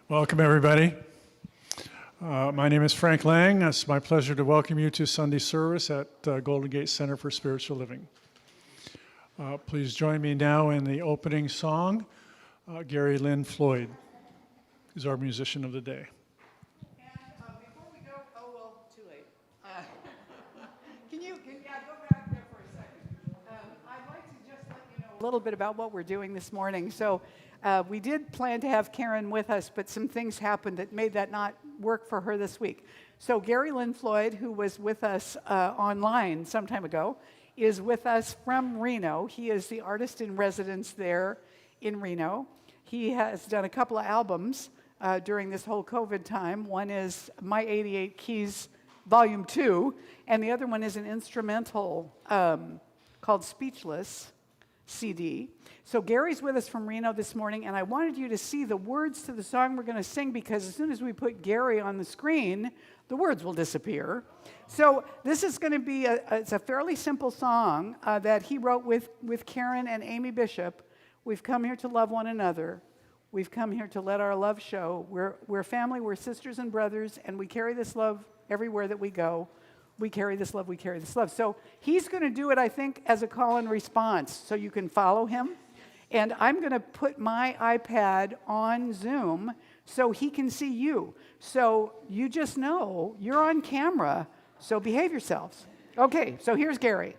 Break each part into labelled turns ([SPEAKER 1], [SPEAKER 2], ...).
[SPEAKER 1] Welcome, everybody. My name is Frank Lang. It's my pleasure to welcome you to Sunday service at Golden Gate Center for Spiritual Living. Please join me now in the opening song, Gary Lynn Floyd is our musician of the day.
[SPEAKER 2] And before we go, too late. Can you go back there for a second? I'd like to just let you know a little bit about what we're doing this morning. So we did plan to have Karen with us, but some things happened that made that not work for her this week. So Gary Lynn Floyd, who was with us online some time ago, is with us from Reno. He is the artist in residence there in Reno. He has done a couple of albums during this whole COVID time. One is My 88 Keys, Volume 2, and the other one is an instrumental called Speechless CD. So Gary's with us from Reno this morning, and I wanted you to see the words to the song we're going to sing, because as soon as we put Gary on the screen, the words will disappear. So this is going to be it's a fairly simple song that he wrote with Karen and Amy Bishop. We've come here to love one another. We've come here to let our love show. We're family, we're sisters and brothers, and we carry this love everywhere that we go. We carry this love, we carry this love. So he's going to do it, I think, as a call and response, so you can follow him. And I'm going to put my iPad on Zoom so he can see you. So you just know you're on camera, so behave yourselves. Okay, so here's Gary.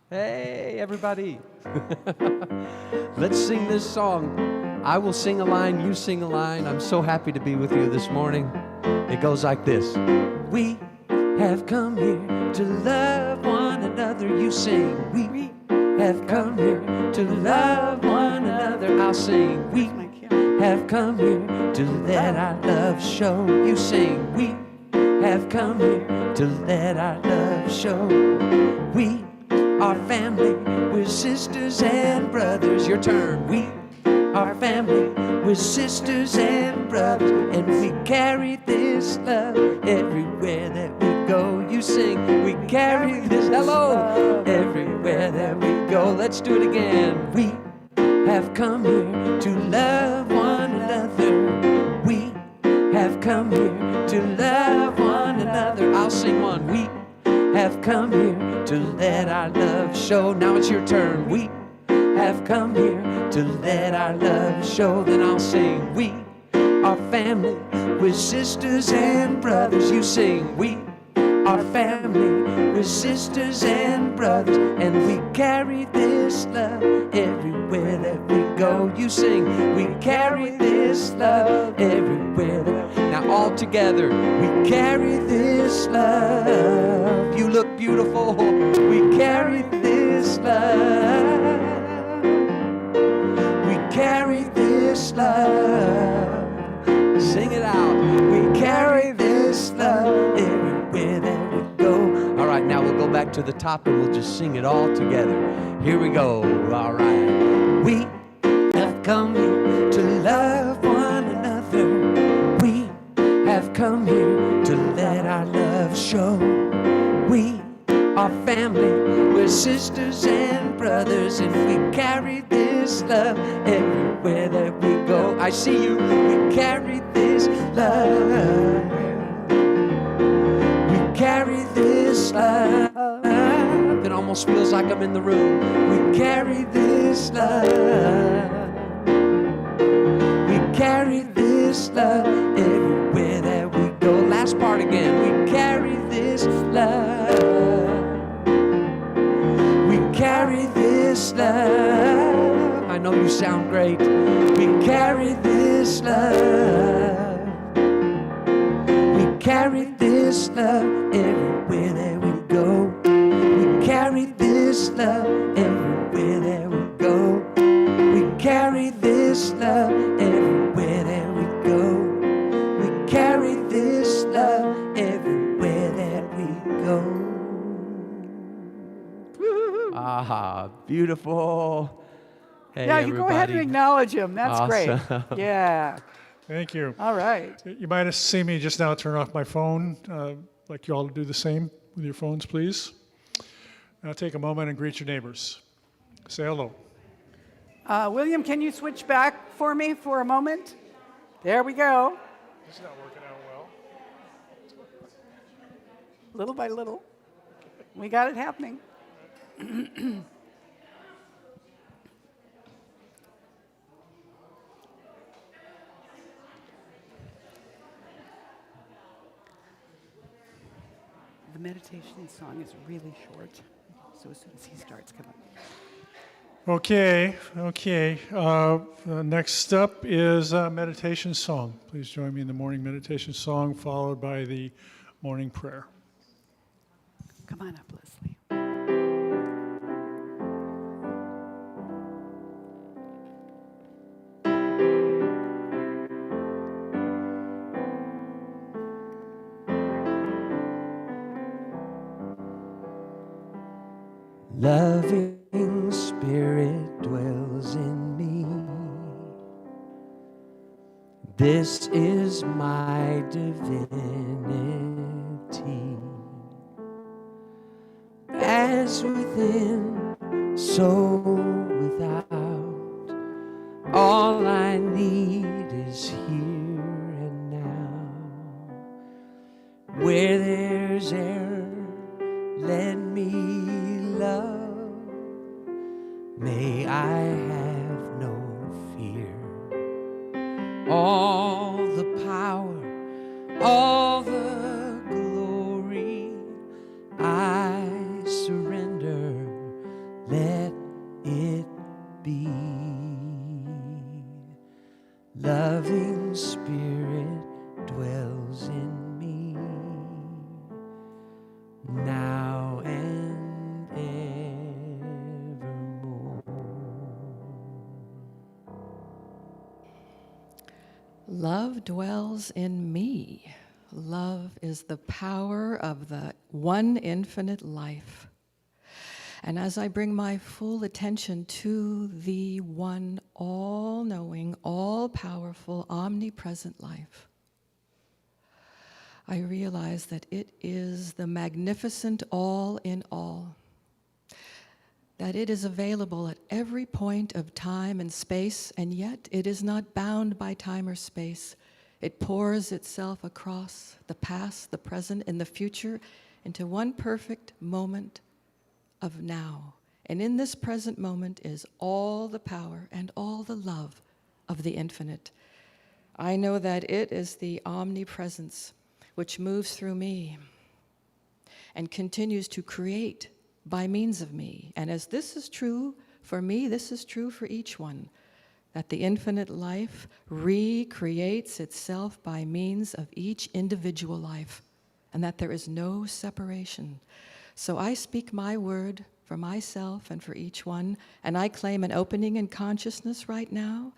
[SPEAKER 3] Hey, everybody. Let's sing this song. I will sing a line, you sing a line. I'm so happy to be with you this morning. It goes like this. We have come here to love one another. You sing. We have come here to love one another. I'll sing. We have come here to let our love show. You sing. We have come here to let our love show. We are family, we're sisters and brothers. Your turn. We are family, we're sisters and brothers, and we carry this love everywhere that we go. You sing. We carry this hello everywhere that we go. Let's do it again. We have come here to love one another. We have come here to love one another. I'll sing one. We have come here to let our love show. Now it's your turn. We have come here to let our love show. Then I'll sing. We are family, we're sisters and brothers. You sing. We are family, we're sisters and brothers, and we carry this love everywhere that we go. You sing. We carry this love everywhere that. Now all together, we carry this love. You look beautiful. We carry this love. We carry this love. Sing it out. We carry this love everywhere that we go. All right, now we'll go back to the top and we'll just sing it all together. Here we go. All right. We have come here to love one another. We have come here to let our love show. We are family, we're sisters and brothers, and we carry this love everywhere that we go. I see you. We carry this love. We carry this love. It almost feels like I'm in the room. We carry this love. We carry this love everywhere that we go. Last part again. We carry this love. We carry this love. I know you sound great. We carry this love. We carry this love everywhere that we go. We carry this love everywhere that we go. We carry this love everywhere that we go. We carry this love everywhere that we go. Ah, beautiful. Hey,
[SPEAKER 2] Yeah, you go ahead and
[SPEAKER 3] everybody.
[SPEAKER 2] acknowledge him. That's
[SPEAKER 3] Awesome.
[SPEAKER 2] great. Yeah.
[SPEAKER 1] Thank you.
[SPEAKER 2] All right.
[SPEAKER 1] You might have seen me just now turn off my phone. Like you all do the same with your phones, please. Now take a moment and greet your neighbors. Say hello.
[SPEAKER 2] William, can you switch back for me for a moment? There we go.
[SPEAKER 1] This is not working out well.
[SPEAKER 2] Little by little. We got it happening. The meditation song is really short, so as soon as he starts, come on.
[SPEAKER 1] Okay. Next up is a meditation song. Please join me in the morning meditation song, followed by the morning prayer.
[SPEAKER 2] Come on up, Lesley.
[SPEAKER 3] Loving Spirit dwells in me. This is my divinity. As within, so without. All I need is here and now. Where there's error, let me love. May I have no fear. All the power, all the glory, I surrender. Let it be. Loving Spirit dwells in me now and evermore.
[SPEAKER 4] Love dwells in me. Love is the power of the one infinite life. And as I bring my full attention to the one all-knowing, all-powerful, omnipresent life, I realize that it is the magnificent all in all, that it is available at every point of time and space, and yet it is not bound by time or space. It pours itself across the past, the present, and the future into one perfect moment of now. And in this present moment is all the power and all the love of the infinite. I know that it is the omnipresence which moves through me and continues to create by means of me. And as this is true for me, this is true for each one, that the infinite life recreates itself by means of each individual life, and that there is no separation. So I speak my word for myself and for each one, and I claim an opening in consciousness right now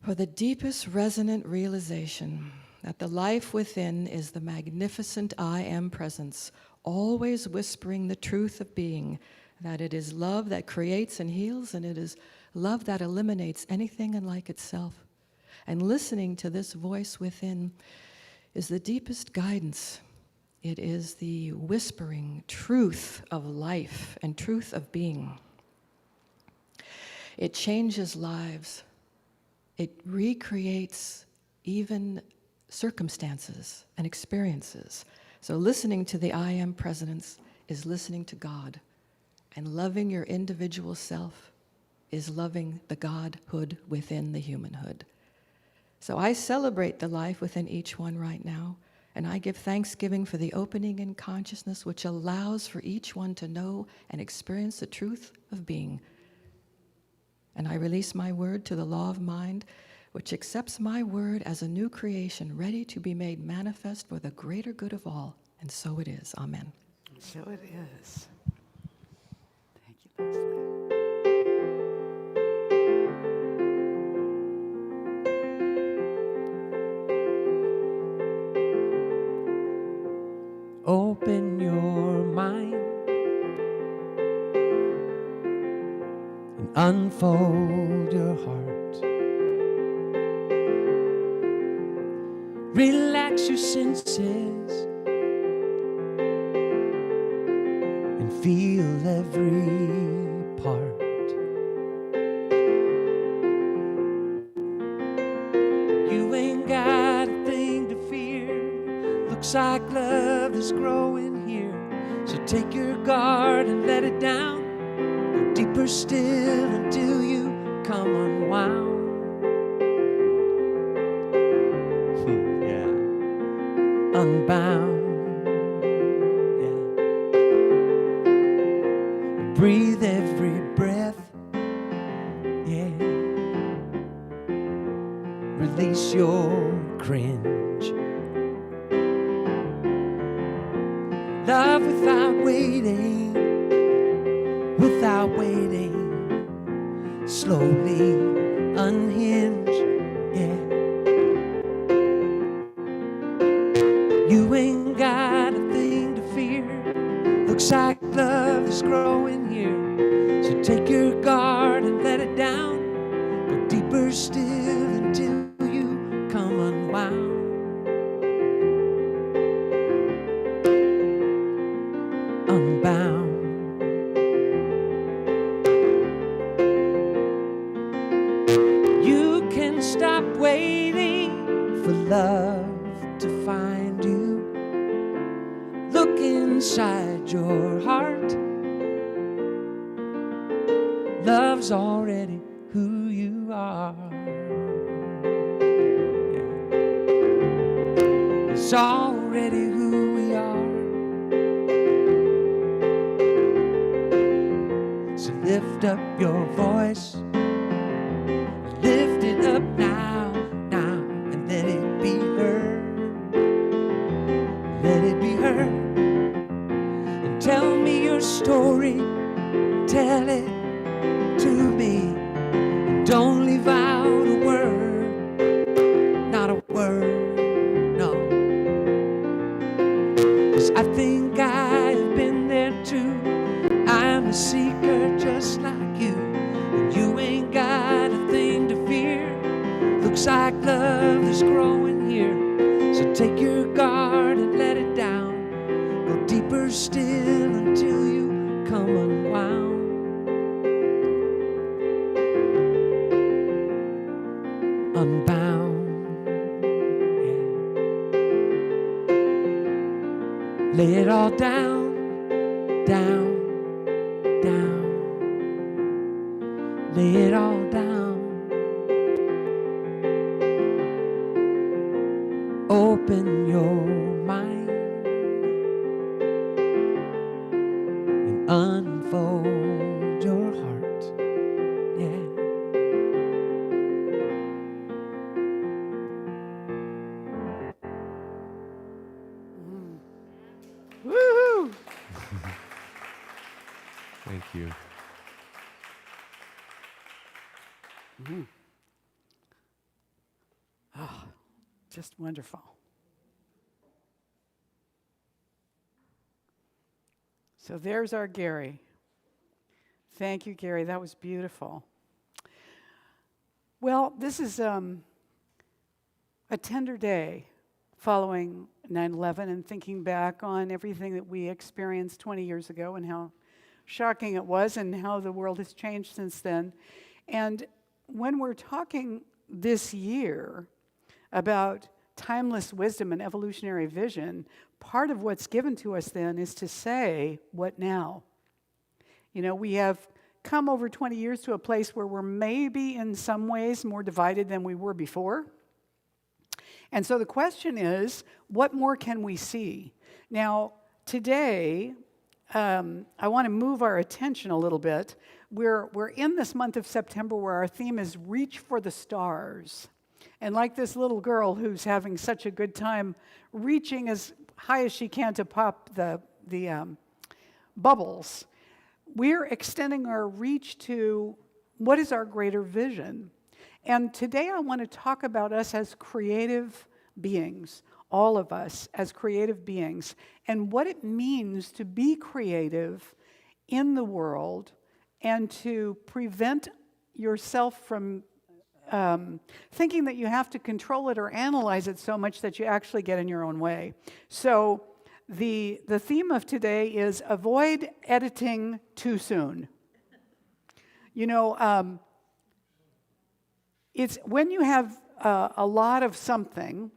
[SPEAKER 4] for the deepest resonant realization that the life within is the magnificent I am presence, always whispering the truth of being, that it is love that creates and heals, and it is love that eliminates anything unlike itself. And listening to this voice within is the deepest guidance. It is the whispering truth of life and truth of being. It changes lives. It recreates even circumstances and experiences. So listening to the I am presence is listening to God. And loving your individual self is loving the Godhood within the humanhood. So I celebrate the life within each one right now, and I give thanksgiving for the opening in consciousness which allows for each one to know and experience the truth of being. And I release my word to the law of mind, which accepts my word as a new creation, ready to be made manifest for the greater good of all. And so it is. Amen.
[SPEAKER 2] So it is. Thank you, Lesley.
[SPEAKER 3] Open your mind and unfold your heart. Relax your senses and feel every part. Looks like love is growing here. So take your guard and let it down. Go deeper still until you come unwound. Yeah. Unbound. Yeah. Breathe every breath. Yeah. Release your cringe. Love without waiting, without waiting. Slowly unhinge, yeah. You ain't got a thing to fear. Looks like love is growing here. So take your guard and let it down. Go deeper still until you come unwound. Unbound. You can stop waiting for love to find you. Look inside your heart. Love's already who you are. Yeah. It's already who we are. So lift up your voice. Lift it up now, now, and let it be heard. Let it be heard. And tell me your story. Tell it to me. And don't leave out a word. Not a word, no. 'Cause I think I've been there too. I'm a seeker just like you, and you ain't got a thing to fear. Looks like love is growing here. So take your guard and let it down. Go deeper still until you come unwound. Unbound, yeah. Lay it all down, down. Down, lay it all down. Open your mind and unfold your heart. Yeah.
[SPEAKER 2] Woohoo!
[SPEAKER 3] Thank you.
[SPEAKER 2] Oh, just wonderful. So there's our Gary. Thank you, Gary. That was beautiful. Well, this is a tender day following 9/11 and thinking back on everything that we experienced 20 years ago and how shocking it was and how the world has changed since then. And when we're talking this year about timeless wisdom and evolutionary vision, part of what's given to us then is to say, what now? You know, we have come over 20 years to a place where we're maybe in some ways more divided than we were before. And so the question is, what more can we see? Now, today, I want to move our attention a little bit. We're in this month of September where our theme is Reach for the Stars. And like this little girl who's having such a good time reaching as high as she can to pop the bubbles, we're extending our reach to what is our greater vision. And today I want to talk about us as creative beings, all of us as creative beings, and what it means to be creative in the world and to prevent yourself from thinking that you have to control it or analyze it so much that you actually get in your own way. So the theme of today is avoid editing too soon. You know, it's when you have a lot of something,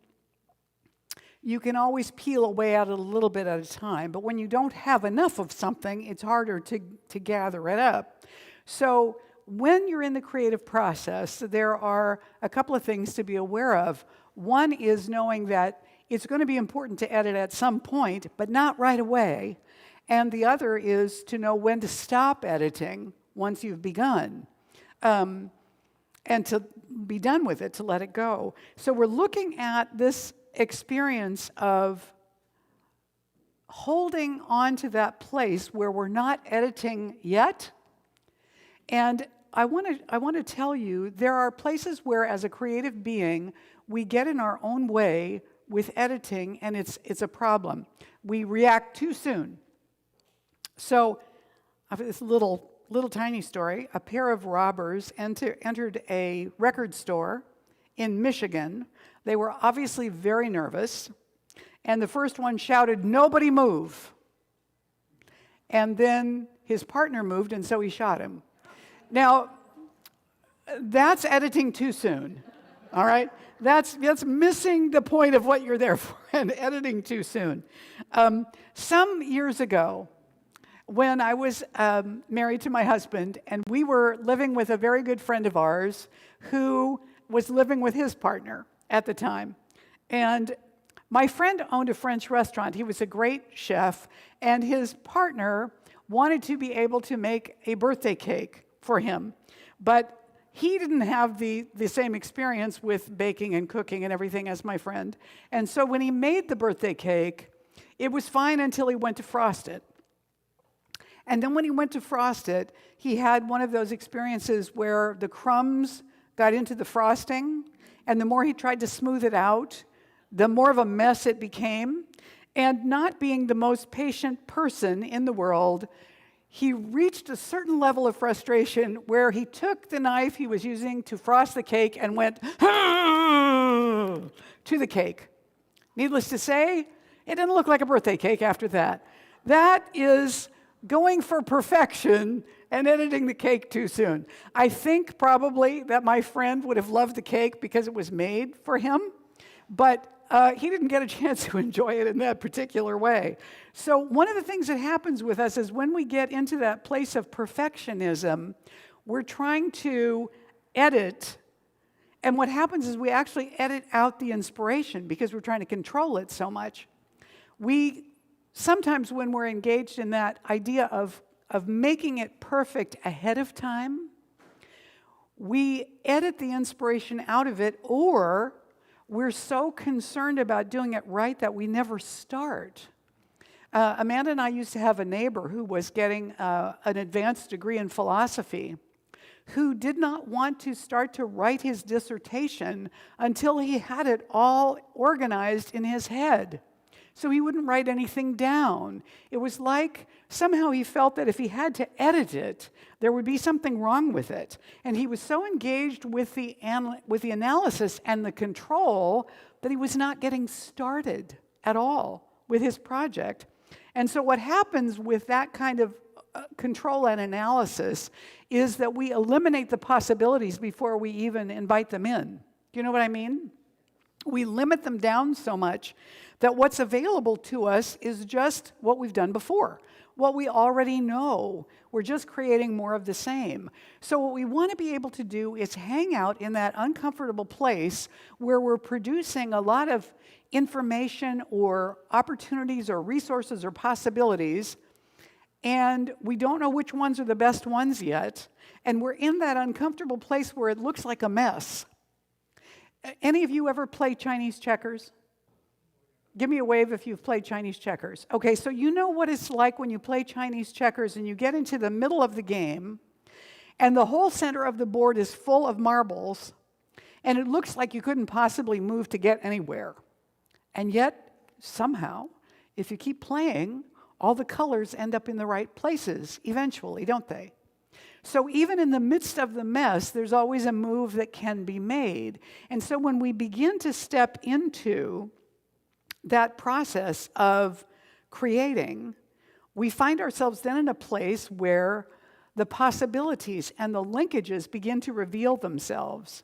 [SPEAKER 2] you can always peel away at it a little bit at a time. But when you don't have enough of something, it's harder to gather it up. So when you're in the creative process, there are a couple of things to be aware of. One is knowing that it's going to be important to edit at some point, but not right away. And the other is to know when to stop editing once you've begun, and to be done with it, to let it go. So we're looking at this experience of holding on to that place where we're not editing yet. And I want to tell you, there are places where, as a creative being, we get in our own way with editing, and it's a problem. We react too soon. So, I have this little tiny story. A pair of robbers entered a record store in Michigan. They were obviously very nervous, and the first one shouted, "Nobody move!" And then his partner moved, and so he shot him. Now, that's editing too soon, all right? That's missing the point of what you're there for, and editing too soon. Some years ago, when I was married to my husband, and we were living with a very good friend of ours who was living with his partner at the time. And my friend owned a French restaurant. He was a great chef, and his partner wanted to be able to make a birthday cake for him. But he didn't have the same experience with baking and cooking and everything as my friend. And so when he made the birthday cake, it was fine until he went to frost it. And then when he went to frost it, he had one of those experiences where the crumbs got into the frosting, and the more he tried to smooth it out, the more of a mess it became. And not being the most patient person in the world, he reached a certain level of frustration where he took the knife he was using to frost the cake and went to the cake. Needless to say, it didn't look like a birthday cake after that. That is going for perfection and editing the cake too soon. I think probably that my friend would have loved the cake because it was made for him, but he didn't get a chance to enjoy it in that particular way. So one of the things that happens with us is when we get into that place of perfectionism, we're trying to edit, and what happens is we actually edit out the inspiration because we're trying to control it so much. Sometimes when we're engaged in that idea of making it perfect ahead of time, we edit the inspiration out of it, or we're so concerned about doing it right that we never start. Amanda and I used to have a neighbor who was getting an advanced degree in philosophy, who did not want to start to write his dissertation until he had it all organized in his head. So he wouldn't write anything down. It was like somehow he felt that if he had to edit it, there would be something wrong with it. And he was so engaged with the analysis and the control that he was not getting started at all with his project. And so what happens with that kind of control and analysis is that we eliminate the possibilities before we even invite them in. Do you know what I mean? We limit them down so much that what's available to us is just what we've done before, what we already know. We're just creating more of the same. So what we want to be able to do is hang out in that uncomfortable place where we're producing a lot of information or opportunities or resources or possibilities, and we don't know which ones are the best ones yet, and we're in that uncomfortable place where it looks like a mess. Any of you ever play Chinese checkers? Give me a wave if you've played Chinese checkers. Okay, so you know what it's like when you play Chinese checkers and you get into the middle of the game and the whole center of the board is full of marbles and it looks like you couldn't possibly move to get anywhere. And yet, somehow, if you keep playing, all the colors end up in the right places eventually, don't they? So even in the midst of the mess, there's always a move that can be made. And so when we begin to step into that process of creating, we find ourselves then in a place where the possibilities and the linkages begin to reveal themselves.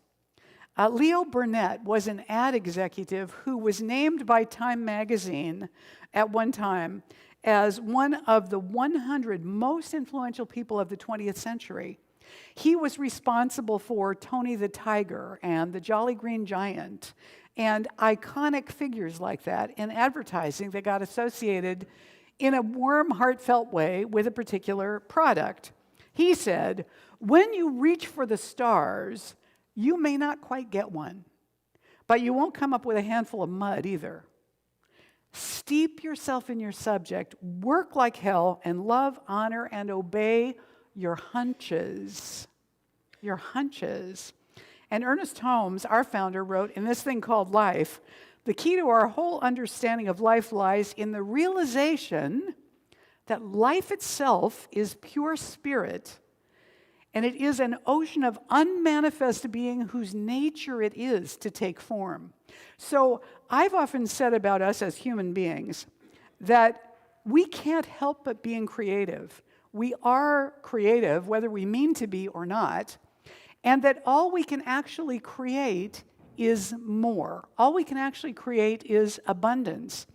[SPEAKER 2] Leo Burnett was an ad executive who was named by Time magazine at one time as one of the 100 most influential people of the 20th century. He was responsible for Tony the Tiger and the Jolly Green Giant and iconic figures like that in advertising that got associated in a warm, heartfelt way with a particular product. He said, "When you reach for the stars, you may not quite get one, but you won't come up with a handful of mud either. Steep yourself in your subject, work like hell, and love, honor, and obey your hunches." Your hunches. And Ernest Holmes, our founder, wrote in this thing called life, "The key to our whole understanding of life lies in the realization that life itself is pure spirit, and it is an ocean of unmanifest being whose nature it is to take form." So I've often said about us as human beings that we can't help but being creative. We are creative, whether we mean to be or not, and that all we can actually create is more. All we can actually create is abundance.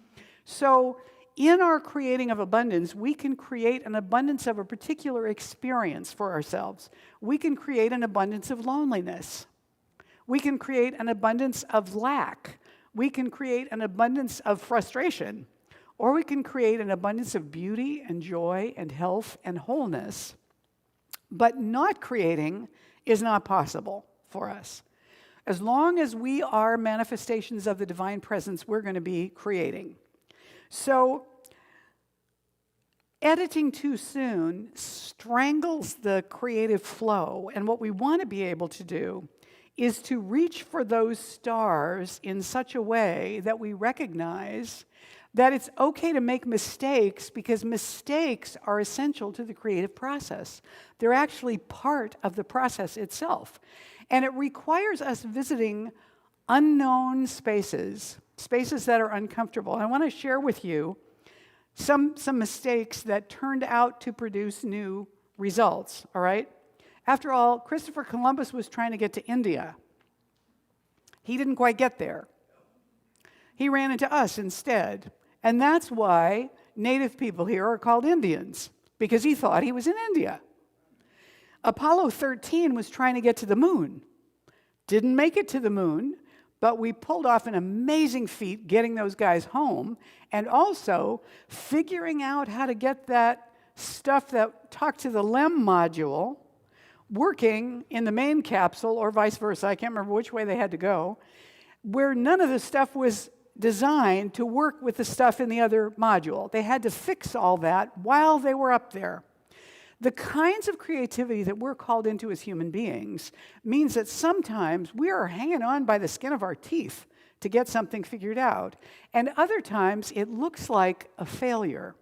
[SPEAKER 2] So in our creating of abundance, we can create an abundance of a particular experience for ourselves. We can create an abundance of loneliness. We can create an abundance of lack. We can create an abundance of frustration. Or we can create an abundance of beauty and joy and health and wholeness. But not creating is not possible for us. As long as we are manifestations of the divine presence, we're going to be creating. So, editing too soon strangles the creative flow, and what we want to be able to do is to reach for those stars in such a way that we recognize that it's okay to make mistakes because mistakes are essential to the creative process. They're actually part of the process itself. And it requires us visiting unknown spaces, spaces that are uncomfortable. And I want to share with you some mistakes that turned out to produce new results, all right? After all, Christopher Columbus was trying to get to India. He didn't quite get there. He ran into us instead. And that's why native people here are called Indians, because he thought he was in India. Apollo 13 was trying to get to the moon. Didn't make it to the moon, but we pulled off an amazing feat getting those guys home and also figuring out how to get that stuff that talked to the LEM module working in the main capsule or vice versa. I can't remember which way they had to go, where none of the stuff was designed to work with the stuff in the other module. They had to fix all that while they were up there. The kinds of creativity that we're called into as human beings means that sometimes we are hanging on by the skin of our teeth to get something figured out, and other times it looks like a failure.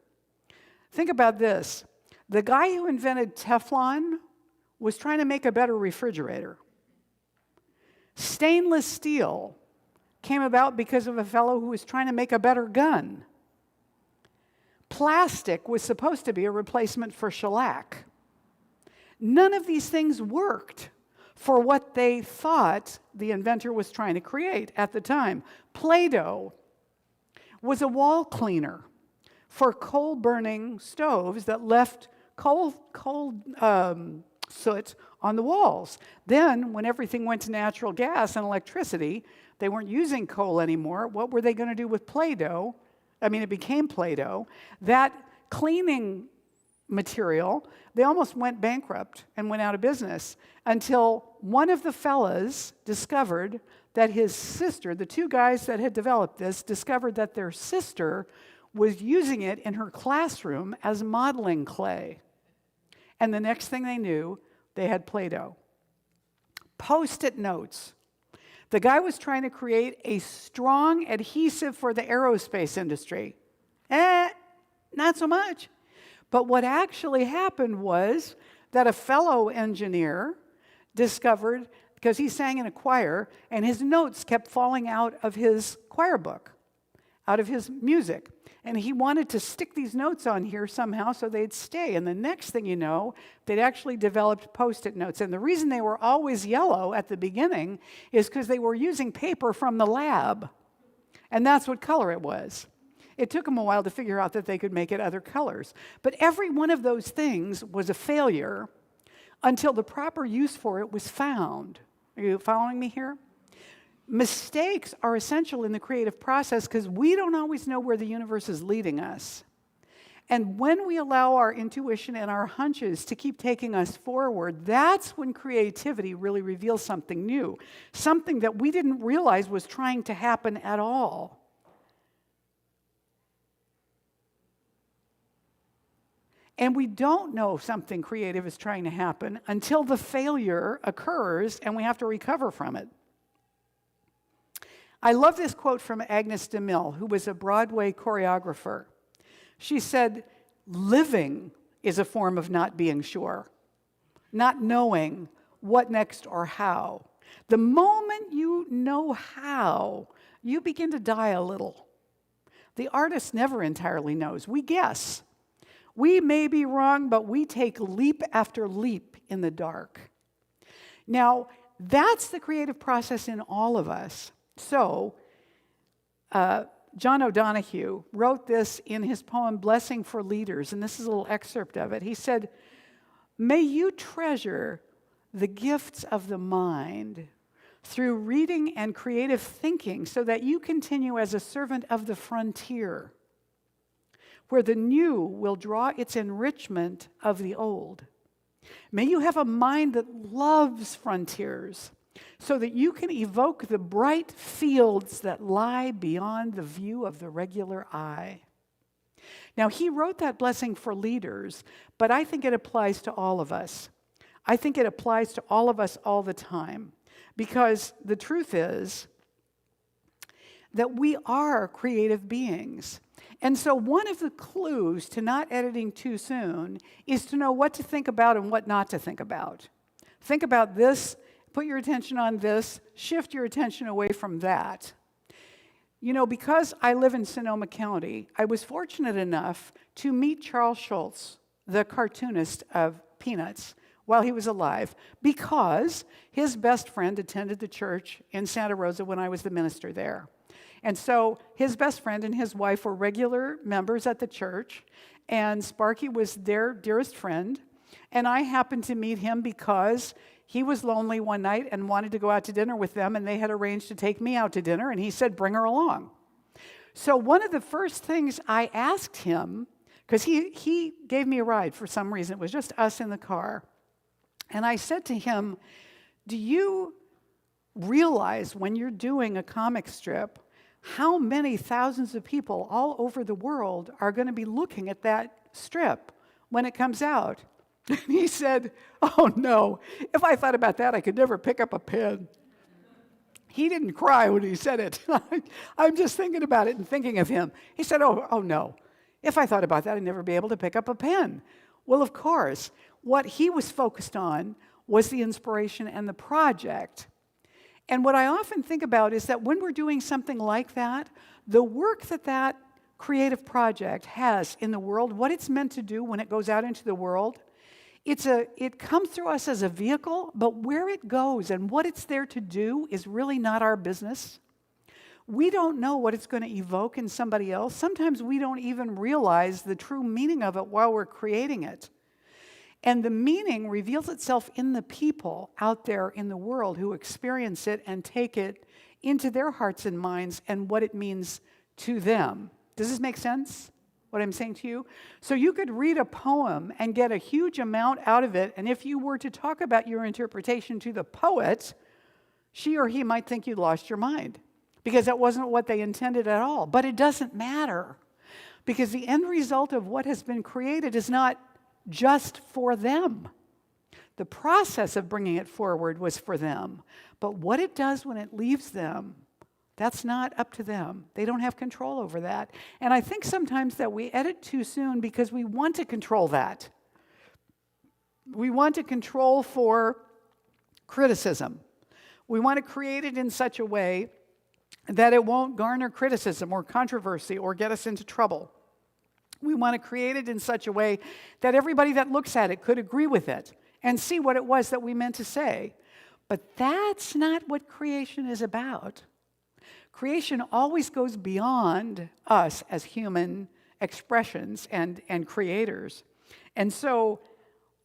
[SPEAKER 2] Think about this. The guy who invented Teflon was trying to make a better refrigerator. Stainless steel came about because of a fellow who was trying to make a better gun. Plastic was supposed to be a replacement for shellac. None of these things worked for what they thought the inventor was trying to create at the time. Play-Doh was a wall cleaner for coal-burning stoves that left coal soot on the walls. Then, when everything went to natural gas and electricity, they weren't using coal anymore. What were they going to do with Play-Doh? I mean, it became Play-Doh. That cleaning material, they almost went bankrupt and went out of business until one of the fellas discovered that his sister, the two guys that had developed this, discovered that their sister was using it in her classroom as modeling clay. And the next thing they knew, they had Play-Doh. Post-it notes. The guy was trying to create a strong adhesive for the aerospace industry. Not so much. But what actually happened was that a fellow engineer discovered, because he sang in a choir, and his notes kept falling out of his choir book. out of his music. And he wanted to stick these notes on here somehow so they'd stay. And the next thing you know, they'd actually developed Post-it notes. And the reason they were always yellow at the beginning is because they were using paper from the lab. And that's what color it was. It took them a while to figure out that they could make it other colors. But every one of those things was a failure until the proper use for it was found. Are you following me here? Mistakes are essential in the creative process because we don't always know where the universe is leading us. And when we allow our intuition and our hunches to keep taking us forward, that's when creativity really reveals something new, something that we didn't realize was trying to happen at all. And we don't know something creative is trying to happen until the failure occurs and we have to recover from it. I love this quote from Agnes DeMille, who was a Broadway choreographer. She said, living is a form of not being sure, not knowing what next or how. The moment you know how, you begin to die a little. The artist never entirely knows. We guess. We may be wrong, but we take leap after leap in the dark. Now, that's the creative process in all of us. So, John O'Donohue wrote this in his poem, Blessing for Leaders, and this is a little excerpt of it. He said, "May you treasure the gifts of the mind through reading and creative thinking so that you continue as a servant of the frontier, where the new will draw its enrichment of the old. May you have a mind that loves frontiers, so that you can evoke the bright fields that lie beyond the view of the regular eye." Now, he wrote that blessing for leaders, but I think it applies to all of us. I think it applies to all of us all the time, because the truth is that we are creative beings. And so one of the clues to not editing too soon is to know what to think about and what not to think about. Think about this. Put your attention on this, shift your attention away from that. You know, because I live in Sonoma County, I was fortunate enough to meet Charles Schulz, the cartoonist of Peanuts, while he was alive, because his best friend attended the church in Santa Rosa when I was the minister there. And so his best friend and his wife were regular members at the church, and Sparky was their dearest friend. And I happened to meet him because he was lonely one night and wanted to go out to dinner with them, and they had arranged to take me out to dinner, and he said, bring her along. So one of the first things I asked him, because he gave me a ride for some reason, it was just us in the car, and I said to him, do you realize when you're doing a comic strip how many thousands of people all over the world are going to be looking at that strip when it comes out? And he said, oh no, if I thought about that, I could never pick up a pen. He didn't cry when he said it. I'm just thinking about it and thinking of him. He said, oh no, if I thought about that, I'd never be able to pick up a pen. Well, of course, what he was focused on was the inspiration and the project. And what I often think about is that when we're doing something like that, the work that that creative project has in the world, what it's meant to do when it goes out into the world, it comes through us as a vehicle, but where it goes and what it's there to do is really not our business. We don't know what it's going to evoke in somebody else. Sometimes we don't even realize the true meaning of it while we're creating it. And the meaning reveals itself in the people out there in the world who experience it and take it into their hearts and minds and what it means to them. Does this make sense, what I'm saying to you? So you could read a poem and get a huge amount out of it, and if you were to talk about your interpretation to the poet, she or he might think you lost your mind because that wasn't what they intended at all. But it doesn't matter, because the end result of what has been created is not just for them. The process of bringing it forward was for them. But what it does when it leaves them, that's not up to them. They don't have control over that. And I think sometimes that we edit too soon because we want to control that. We want to control for criticism. We want to create it in such a way that it won't garner criticism or controversy or get us into trouble. We want to create it in such a way that everybody that looks at it could agree with it and see what it was that we meant to say. But that's not what creation is about. Creation always goes beyond us as human expressions and creators. And so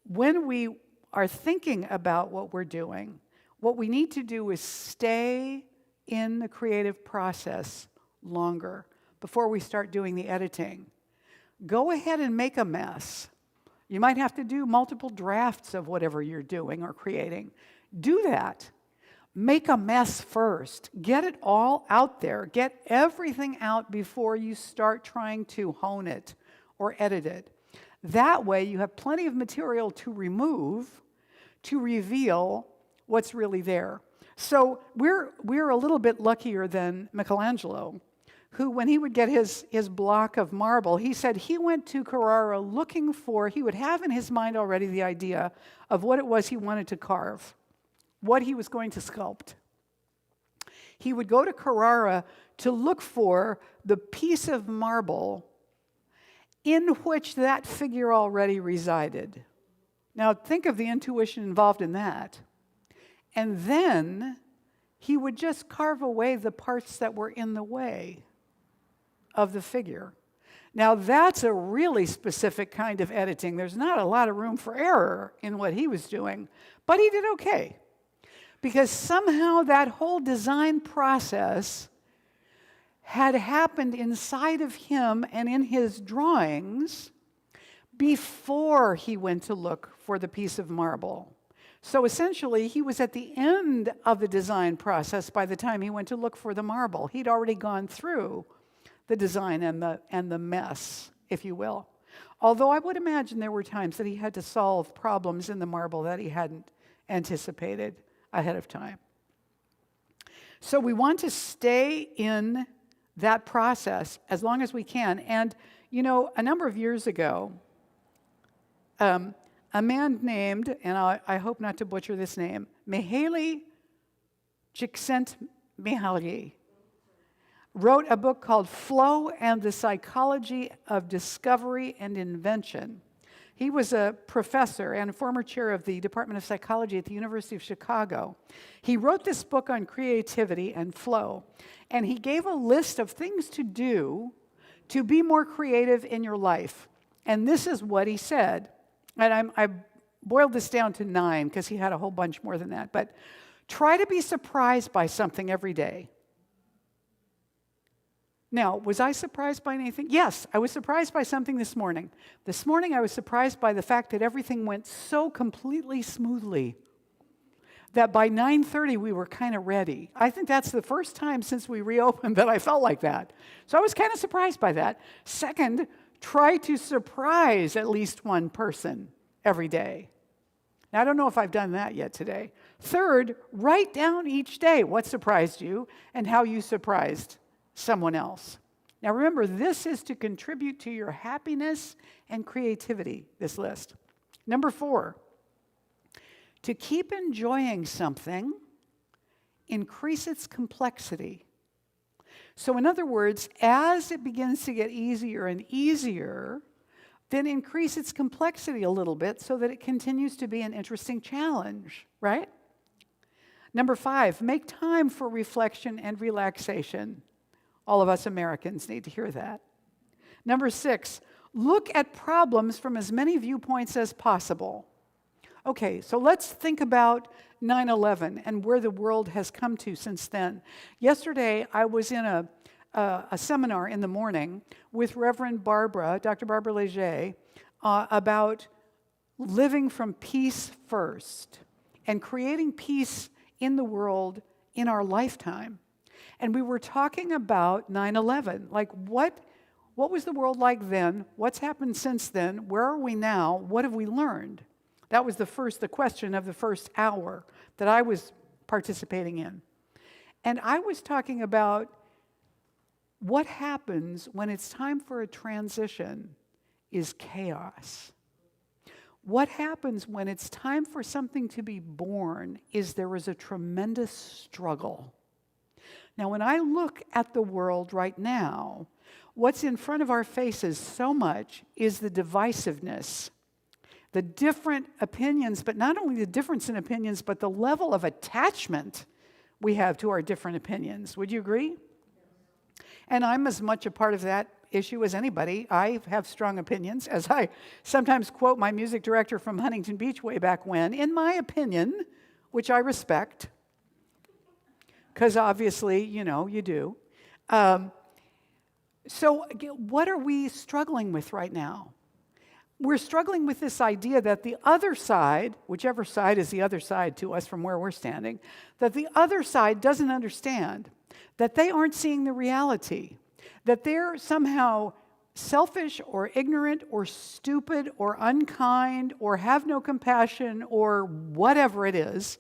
[SPEAKER 2] when we are thinking about what we're doing, what we need to do is stay in the creative process longer before we start doing the editing. Go ahead and make a mess. You might have to do multiple drafts of whatever you're doing or creating. Do that. Make a mess first. Get it all out there. Get everything out before you start trying to hone it or edit it. That way you have plenty of material to remove, to reveal what's really there. So we're a little bit luckier than Michelangelo, who, when he would get his block of marble, he said he went to Carrara looking for, he would have in his mind already the idea of what it was he wanted to carve, what he was going to sculpt. He would go to Carrara to look for the piece of marble in which that figure already resided. Now think of the intuition involved in that. And then he would just carve away the parts that were in the way of the figure. Now that's a really specific kind of editing. There's not a lot of room for error in what he was doing, but he did okay. Because somehow that whole design process had happened inside of him and in his drawings before he went to look for the piece of marble. So essentially, he was at the end of the design process by the time he went to look for the marble. He'd already gone through the design and the mess, if you will. Although I would imagine there were times that he had to solve problems in the marble that he hadn't anticipated ahead of time. So we want to stay in that process as long as we can. And, you know, a number of years ago, a man named, and I hope not to butcher this name, Mihaly Csikszentmihalyi, wrote a book called Flow and the Psychology of Discovery and Invention. He was a professor and a former chair of the Department of Psychology at the University of Chicago. He wrote this book on creativity and flow, and he gave a list of things to do to be more creative in your life. And this is what he said. And I boiled this down to 9 because he had a whole bunch more than that. But try to be surprised by something every day. Now, was I surprised by anything? Yes, I was surprised by something this morning. This morning I was surprised by the fact that everything went so completely smoothly that by 9:30 we were kind of ready. I think that's the first time since we reopened that I felt like that. So I was kind of surprised by that. Second, try to surprise at least one person every day. Now, I don't know if I've done that yet today. Third, write down each day what surprised you and how you surprised someone else. Now, remember, this is to contribute to your happiness and creativity, this list. Number 4, to keep enjoying something, increase its complexity. So in other words, as it begins to get easier and easier, then increase its complexity a little bit so that it continues to be an interesting challenge, right? Number 5, make time for reflection and relaxation. All of us Americans need to hear that. Number 6, look at problems from as many viewpoints as possible. Okay, so let's think about 9/11 and where the world has come to since then. Yesterday, I was in a seminar in the morning with Reverend Barbara, Dr. Barbara Leger, about living from peace first and creating peace in the world in our lifetime. And we were talking about 9/11, like what was the world like then? What's happened since then? Where are we now? What have we learned? That was the question of the first hour that I was participating in. And I was talking about what happens when it's time for a transition is chaos. What happens when it's time for something to be born is there is a tremendous struggle. Now, when I look at the world right now, what's in front of our faces so much is the divisiveness, the different opinions, but not only the difference in opinions, but the level of attachment we have to our different opinions. Would you agree? And I'm as much a part of that issue as anybody. I have strong opinions, as I sometimes quote my music director from Huntington Beach way back when, in my opinion, which I respect, because obviously, you know, you do. So what are we struggling with right now? We're struggling with this idea that the other side, whichever side is the other side to us from where we're standing, that the other side doesn't understand, that they aren't seeing the reality, that they're somehow selfish or ignorant or stupid or unkind or have no compassion or whatever it is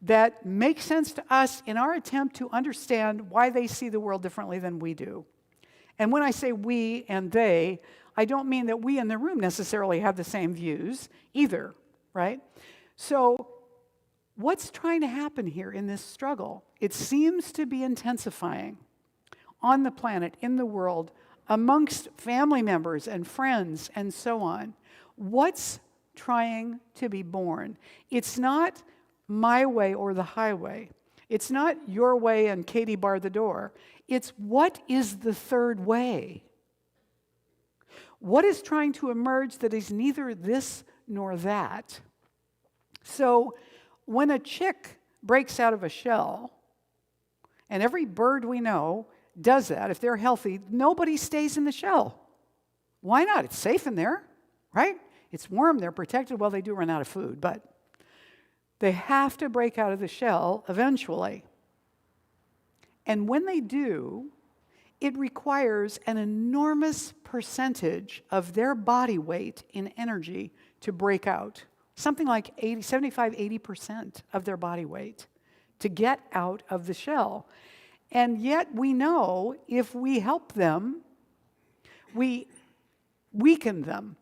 [SPEAKER 2] that makes sense to us in our attempt to understand why they see the world differently than we do. And when I say we and they, I don't mean that we in the room necessarily have the same views either, right? So what's trying to happen here in this struggle? It seems to be intensifying on the planet, in the world, amongst family members and friends and so on. What's trying to be born? It's not my way or the highway. It's not your way and Katie bar the door. It's what is the third way? What is trying to emerge that is neither this nor that? So when a chick breaks out of a shell, and every bird we know does that, if they're healthy, nobody stays in the shell. Why not? It's safe in there, right? It's warm, they're protected. Well, they do run out of food, but they have to break out of the shell eventually. And when they do, it requires an enormous percentage of their body weight in energy to break out. Something like 75-80% of their body weight to get out of the shell. And yet we know if we help them, we weaken them.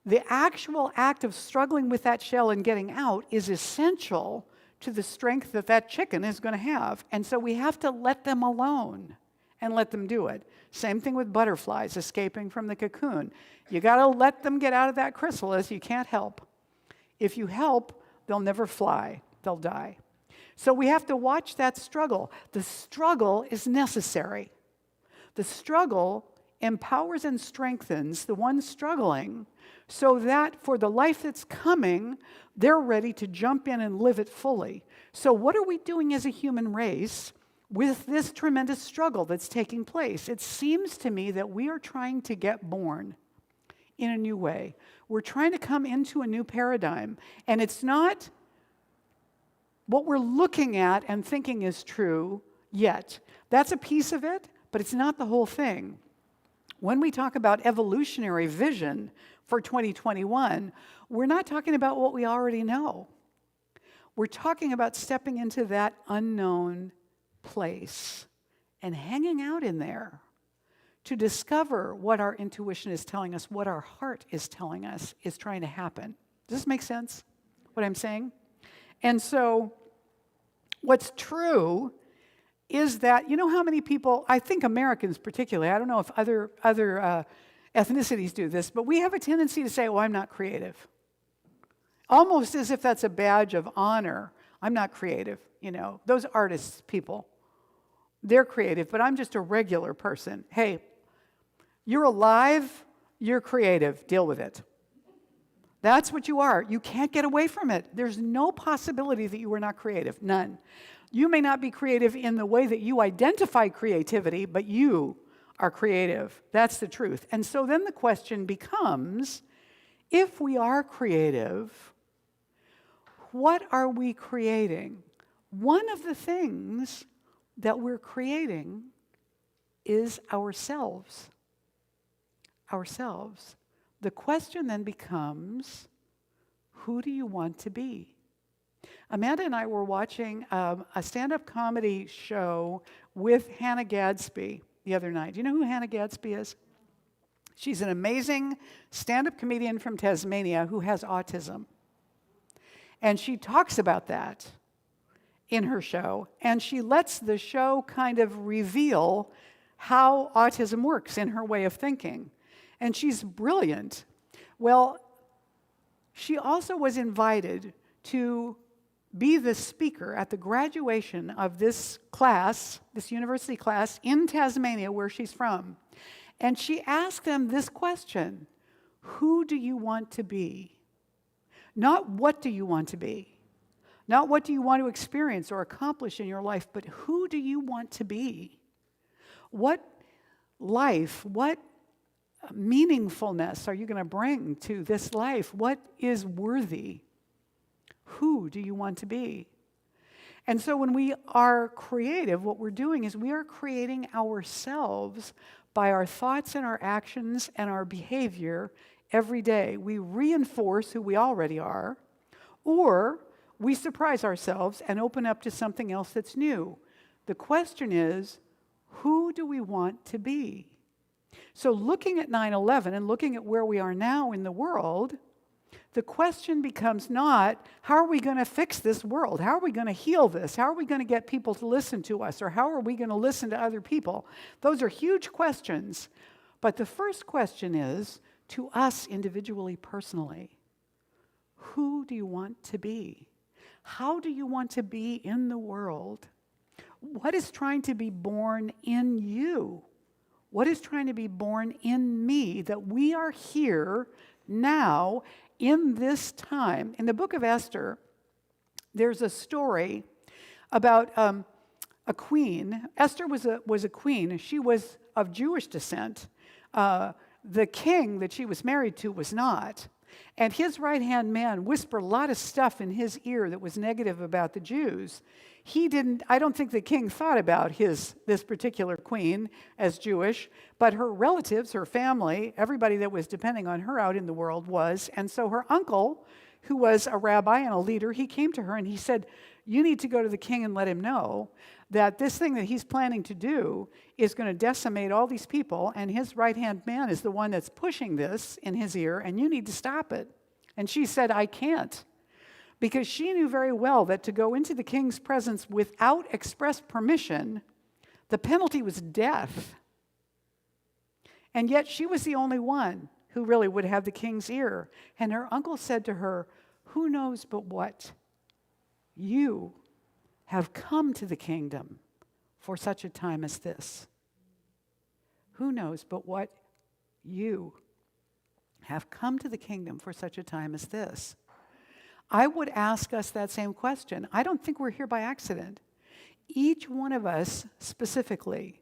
[SPEAKER 2] The actual act of struggling with that shell and getting out is essential to the strength that that chicken is going to have. And so we have to let them alone and let them do it. Same thing with butterflies escaping from the cocoon. You got to let them get out of that chrysalis. You can't help. If you help, they'll never fly. They'll die. So we have to watch that struggle. The struggle is necessary. The struggle empowers and strengthens the one struggling so that for the life that's coming, they're ready to jump in and live it fully. So what are we doing as a human race with this tremendous struggle that's taking place? It seems to me that we are trying to get born in a new way. We're trying to come into a new paradigm. And it's not what we're looking at and thinking is true yet. That's a piece of it, but it's not the whole thing. When we talk about evolutionary vision for 2021, we're not talking about what we already know. We're talking about stepping into that unknown place and hanging out in there to discover what our intuition is telling us, what our heart is telling us is trying to happen. Does this make sense, what I'm saying? And so what's true is that, you know how many people, I think Americans particularly, I don't know if other ethnicities do this, but we have a tendency to say, oh, I'm not creative. Almost as if that's a badge of honor. I'm not creative, you know. Those artists, people, they're creative, but I'm just a regular person. Hey, you're alive, you're creative, deal with it. That's what you are. You can't get away from it. There's no possibility that you are not creative, none. You may not be creative in the way that you identify creativity, but you are creative. That's the truth. And so then the question becomes, if we are creative, what are we creating? One of the things that we're creating is ourselves. Ourselves. The question then becomes, who do you want to be? Amanda and I were watching a stand-up comedy show with Hannah Gadsby the other night. Do you know who Hannah Gadsby is? She's an amazing stand-up comedian from Tasmania who has autism. And she talks about that. in her show, and she lets the show kind of reveal how autism works in her way of thinking. And she's brilliant. Well, she also was invited to be the speaker at the graduation of this class, this university class in Tasmania, where she's from. And she asked them this question: who do you want to be? Not what do you want to be? Not what do you want to experience or accomplish in your life, but who do you want to be? What life, what meaningfulness are you going to bring to this life? What is worthy? Who do you want to be? And so when we are creative, what we're doing is we are creating ourselves by our thoughts and our actions and our behavior every day. We reinforce who we already are, or we surprise ourselves and open up to something else that's new. The question is, who do we want to be? So looking at 9/11 and looking at where we are now in the world, the question becomes not, how are we going to fix this world? How are we going to heal this? How are we going to get people to listen to us? Or how are we going to listen to other people? Those are huge questions. But the first question is, to us individually, personally, who do you want to be? How do you want to be in the world? What is trying to be born in you? What is trying to be born in me, that we are here now in this time? In the book of Esther, there's a story about a queen. Esther was a queen. She was of Jewish descent. The king that she was married to was not. And his right-hand man whispered a lot of stuff in his ear that was negative about the Jews. I don't think the king thought about this particular queen as Jewish, but her relatives, her family, everybody that was depending on her out in the world was. And so her uncle, who was a rabbi and a leader, he came to her and he said, you need to go to the king and let him know that this thing that he's planning to do is going to decimate all these people, and his right-hand man is the one that's pushing this in his ear, and you need to stop it. And she said, I can't. Because she knew very well that to go into the king's presence without express permission, the penalty was death. And yet she was the only one who really would have the king's ear. And her uncle said to her, who knows but what? You have come to the kingdom for such a time as this. Who knows but what? You have come to the kingdom for such a time as this. I would ask us that same question. I don't think we're here by accident. Each one of us specifically,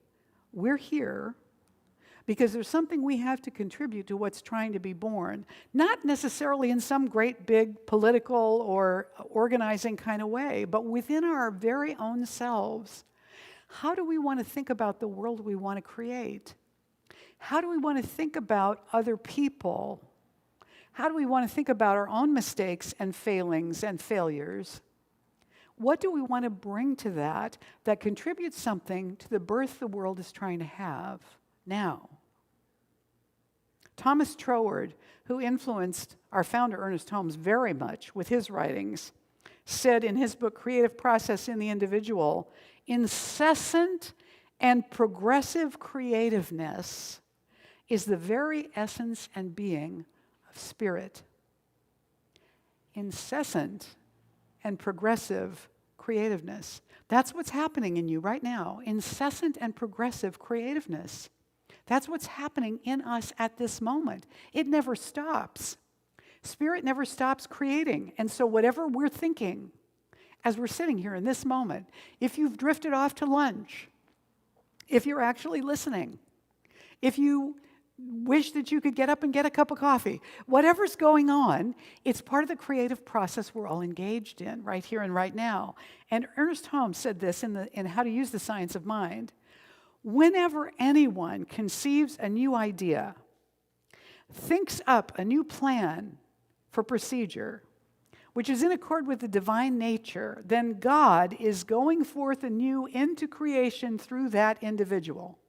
[SPEAKER 2] we're here because there's something we have to contribute to what's trying to be born, not necessarily in some great big political or organizing kind of way, but within our very own selves. How do we want to think about the world we want to create? How do we want to think about other people? How do we want to think about our own mistakes and failings and failures? What do we want to bring to that contributes something to the birth the world is trying to have now? Thomas Troward, who influenced our founder Ernest Holmes very much with his writings, said in his book, Creative Process in the Individual, incessant and progressive creativeness is the very essence and being of spirit. Incessant and progressive creativeness. That's what's happening in you right now. Incessant and progressive creativeness. That's what's happening in us at this moment. It never stops. Spirit never stops creating. And so whatever we're thinking as we're sitting here in this moment, if you've drifted off to lunch, if you're actually listening, if you wish that you could get up and get a cup of coffee, whatever's going on, it's part of the creative process we're all engaged in right here and right now. And Ernest Holmes said this in How to Use the Science of Mind. Whenever anyone conceives a new idea, thinks up a new plan for procedure, which is in accord with the divine nature, then God is going forth anew into creation through that individual.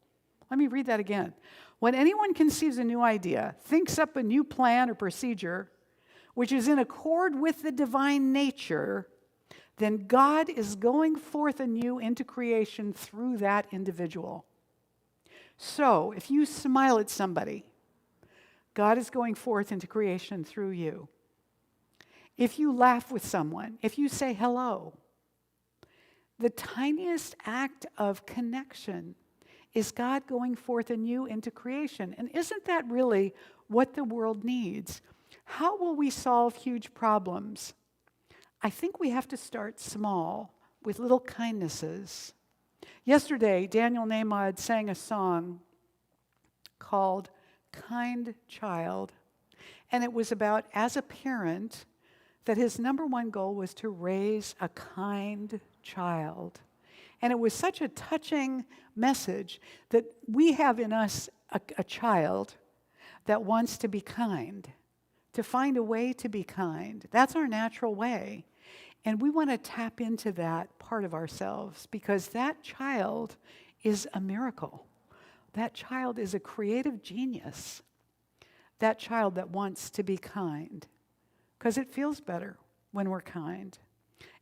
[SPEAKER 2] Let me read that again. When anyone conceives a new idea, thinks up a new plan or procedure, which is in accord with the divine nature, then God is going forth anew into creation through that individual. So, if you smile at somebody, God is going forth into creation through you. If you laugh with someone, if you say hello, the tiniest act of connection is God going forth anew into creation. And isn't that really what the world needs? How will we solve huge problems? I think we have to start small with little kindnesses. Yesterday, Daniel Nahmod sang a song called Kind Child. And it was about, as a parent, that his number one goal was to raise a kind child. And it was such a touching message that we have in us a child that wants to be kind, to find a way to be kind. That's our natural way. And we want to tap into that part of ourselves because that child is a miracle. That child is a creative genius. That child that wants to be kind. Because it feels better when we're kind.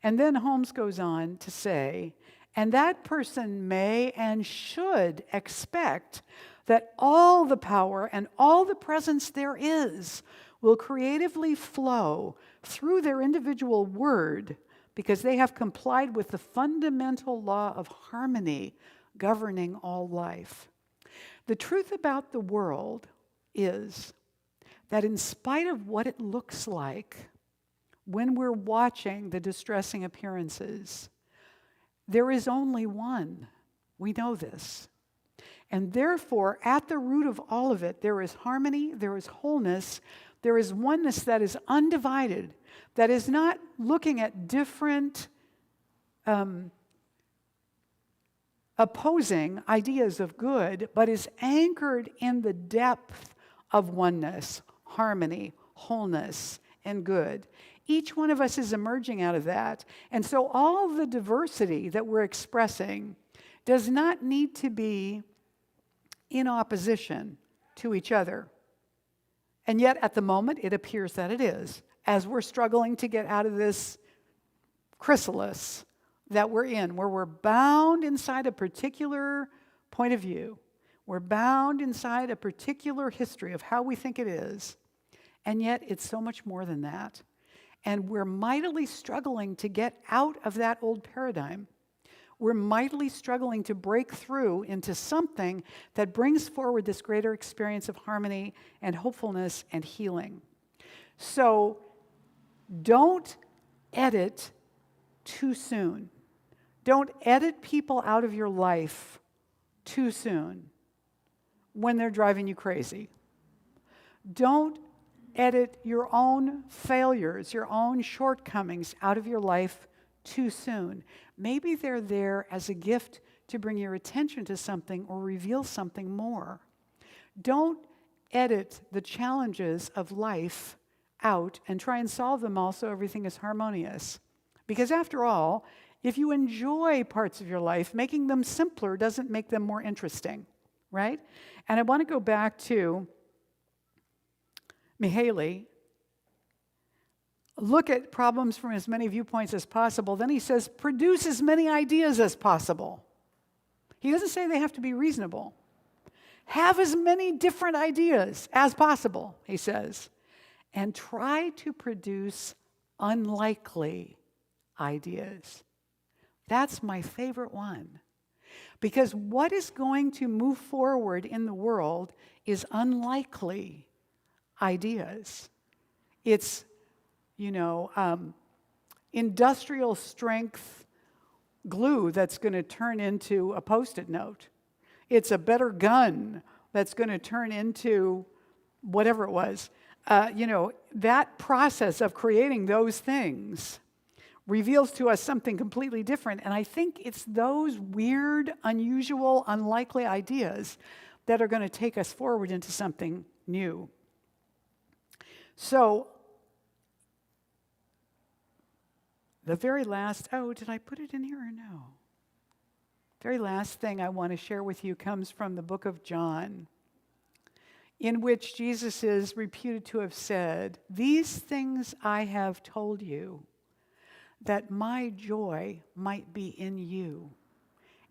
[SPEAKER 2] And then Holmes goes on to say, and that person may and should expect that all the power and all the presence there is will creatively flow through their individual word because they have complied with the fundamental law of harmony governing all life. The truth about the world is that in spite of what it looks like when we're watching the distressing appearances, there is only one. We know this. And therefore, at the root of all of it, there is harmony, there is wholeness, there is oneness that is undivided, that is not looking at different opposing ideas of good, but is anchored in the depth of oneness, harmony, wholeness, and good. Each one of us is emerging out of that. And so all of the diversity that we're expressing does not need to be in opposition to each other. And yet, at the moment, it appears that it is, as we're struggling to get out of this chrysalis that we're in, where we're bound inside a particular point of view. We're bound inside a particular history of how we think it is. And yet, it's so much more than that. And we're mightily struggling to get out of that old paradigm. We're mightily struggling to break through into something that brings forward this greater experience of harmony and hopefulness and healing. So don't edit too soon. Don't edit people out of your life too soon when they're driving you crazy. Don't edit your own failures, your own shortcomings out of your life too soon. Maybe they're there as a gift to bring your attention to something or reveal something more. Don't edit the challenges of life out and try and solve them all so everything is harmonious. Because after all, if you enjoy parts of your life, making them simpler doesn't make them more interesting, right? And I want to go back to Mihaly. Look at problems from as many viewpoints as possible. Then he says, produce as many ideas as possible. He doesn't say they have to be reasonable. Have as many different ideas as possible, he says. And try to produce unlikely ideas. That's my favorite one. Because what is going to move forward in the world is unlikely ideas. It's, industrial strength glue that's going to turn into a Post-it note. It's a better gun that's going to turn into whatever it was. That process of creating those things reveals to us something completely different. And I think it's those weird, unusual, unlikely ideas that are going to take us forward into something new. So, the very last, did I put it in here or no? Very last thing I want to share with you comes from the book of John, in which Jesus is reputed to have said, "These things I have told you, that my joy might be in you,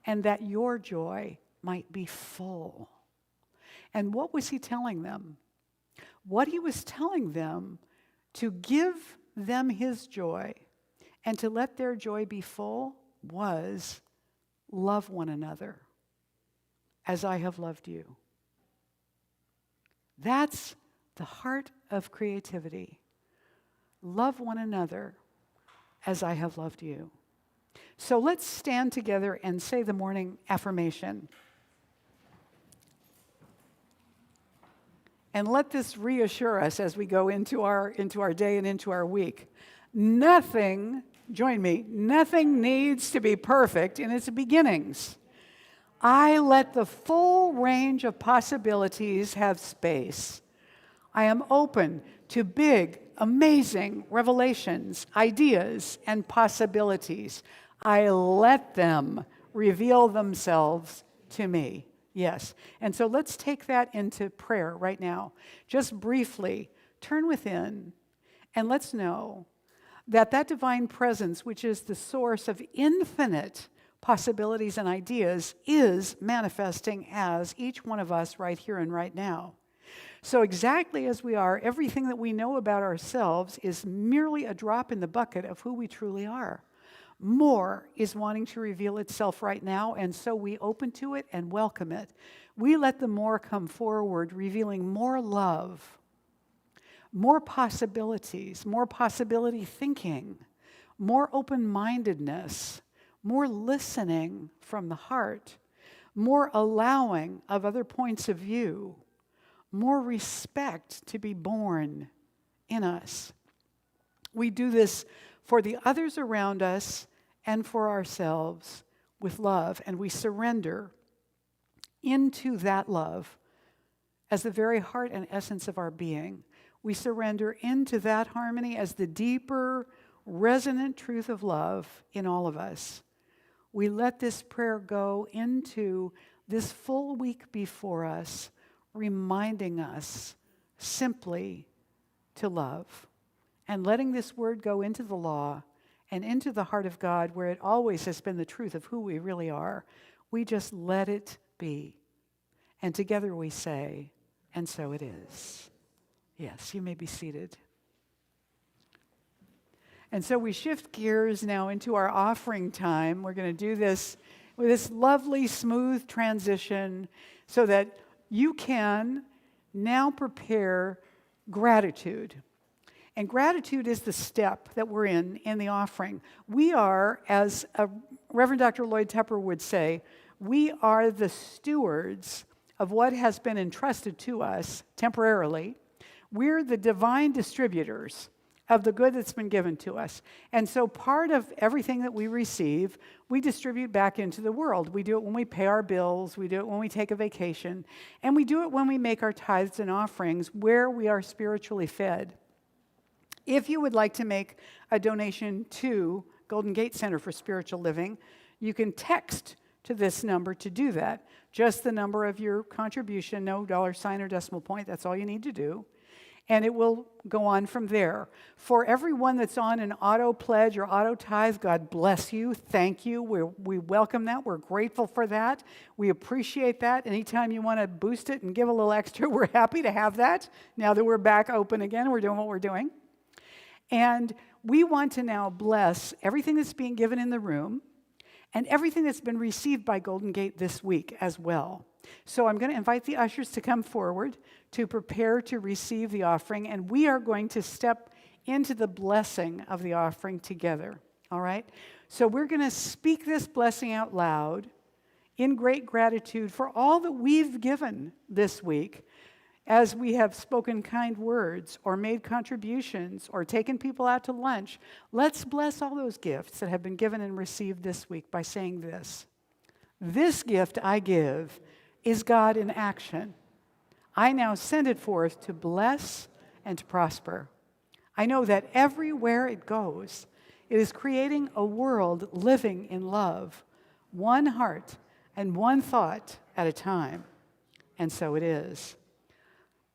[SPEAKER 2] and that your joy might be full. And what was he telling them? What he was telling them to give them his joy and to let their joy be full was love one another as I have loved you. That's the heart of creativity. Love one another as I have loved you. So let's stand together and say the morning affirmation. And let this reassure us as we go into our day and into our week. Nothing, join me, nothing needs to be perfect in its beginnings. I let the full range of possibilities have space. I am open to big, amazing revelations, ideas, and possibilities. I let them reveal themselves to me. Yes. And so let's take that into prayer right now. Just briefly, turn within and let's know that that divine presence, which is the source of infinite possibilities and ideas, is manifesting as each one of us right here and right now. So exactly as we are, everything that we know about ourselves is merely a drop in the bucket of who we truly are. More is wanting to reveal itself right now, and so we open to it and welcome it. We let the more come forward, revealing more love, more possibilities, more possibility thinking, more open-mindedness, more listening from the heart, more allowing of other points of view, more respect to be born in us. We do this for the others around us and for ourselves with love, and we surrender into that love as the very heart and essence of our being. We surrender into that harmony as the deeper, resonant truth of love in all of us. We let this prayer go into this full week before us, reminding us simply to love, and letting this word go into the law and into the heart of God, where it always has been the truth of who we really are. We just let it be. And together we say, and so it is. Yes, you may be seated. And so we shift gears now into our offering time. We're going to do this with this lovely, smooth transition so that you can now prepare gratitude. And gratitude is the step that we're in the offering. We are, as Reverend Dr. Lloyd Tepper would say, we are the stewards of what has been entrusted to us temporarily. We're the divine distributors of the good that's been given to us. And so part of everything that we receive, we distribute back into the world. We do it when we pay our bills, we do it when we take a vacation, and we do it when we make our tithes and offerings where we are spiritually fed. If you would like to make a donation to Golden Gate Center for Spiritual Living, you can text to this number to do that. Just the number of your contribution, no $ or decimal point, that's all you need to do. And it will go on from there. For everyone that's on an auto pledge or auto tithe, God bless you. Thank you. We welcome that. We're grateful for that. We appreciate that. Anytime you want to boost it and give a little extra, we're happy to have that. Now that we're back open again, we're doing what we're doing. And we want to now bless everything that's being given in the room and everything that's been received by Golden Gate this week as well. So I'm going to invite the ushers to come forward to prepare to receive the offering, and we are going to step into the blessing of the offering together, all right? So we're going to speak this blessing out loud in great gratitude for all that we've given this week, as we have spoken kind words or made contributions or taken people out to lunch. Let's bless all those gifts that have been given and received this week by saying this. This gift I give is God in action. I now send it forth to bless and to prosper. I know that everywhere it goes, it is creating a world living in love, one heart and one thought at a time. And so it is.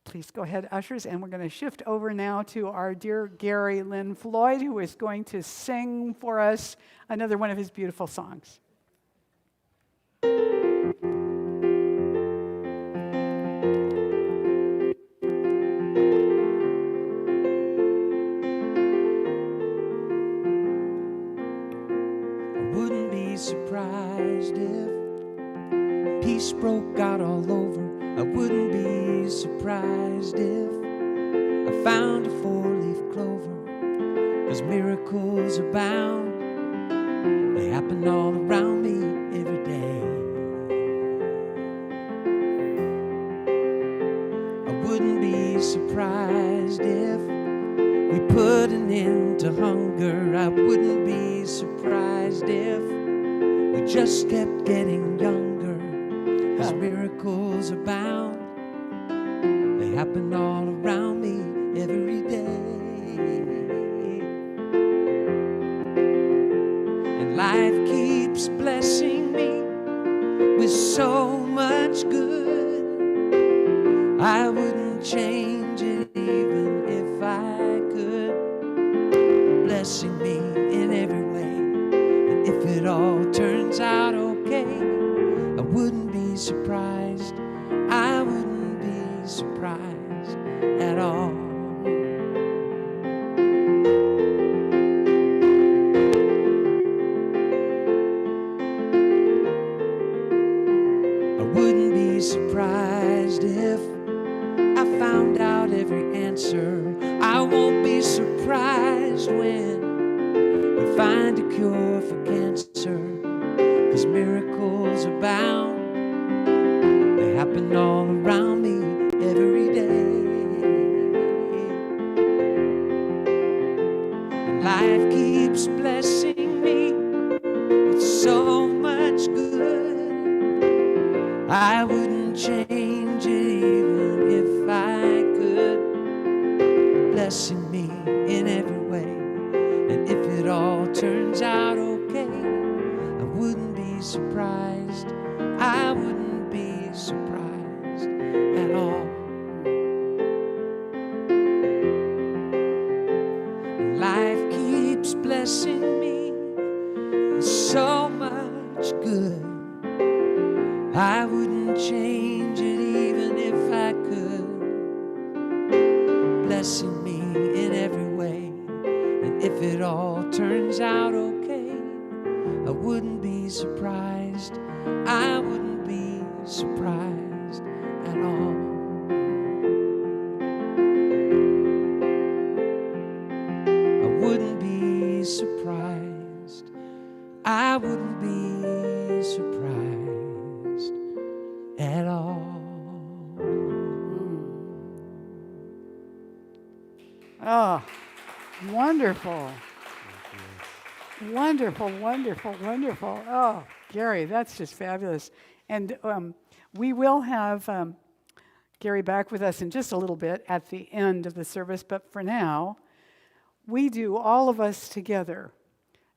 [SPEAKER 2] Please go ahead, ushers, and we're going to shift over now to our dear Gary Lynn Floyd, who is going to sing for us another one of his beautiful songs.
[SPEAKER 3] Wouldn't be surprised if peace broke out all over. I wouldn't be surprised if I found a four-leaf clover. 'Cause miracles abound, they happen all around me every day. I wouldn't be surprised if we put an end to hunger. I wouldn't be surprised if we just kept getting younger. 'Cause miracles abound, they happen all around me every day. And life keeps blessing me with so much good. I wouldn't change it even if I could. Blessing me in every way. And if it all turns out okay, I wouldn't be surprised. I wouldn't be surprised at all. I wouldn't be surprised if I found out every answer. I won't be surprised when we find a cure for cancer. 'Cause miracles abound, they happen all around me every day. And life keeps blessing me with so much good. I wouldn't change it even if I could. Blessing me in every way. And if it all turns out okay, I wouldn't be surprised. I wouldn't be surprised at all. Life keeps blessing me with so much good. I wouldn't change it even if I could. Blessing me in every way. And if it all turns out okay, I wouldn't be surprised. I wouldn't be surprised at all. I wouldn't be surprised. I wouldn't be surprised at all.
[SPEAKER 2] Oh, wonderful. Wonderful, wonderful, wonderful. Oh, Gary, that's just fabulous. And we will have Gary back with us in just a little bit at the end of the service. But for now, we do, all of us together,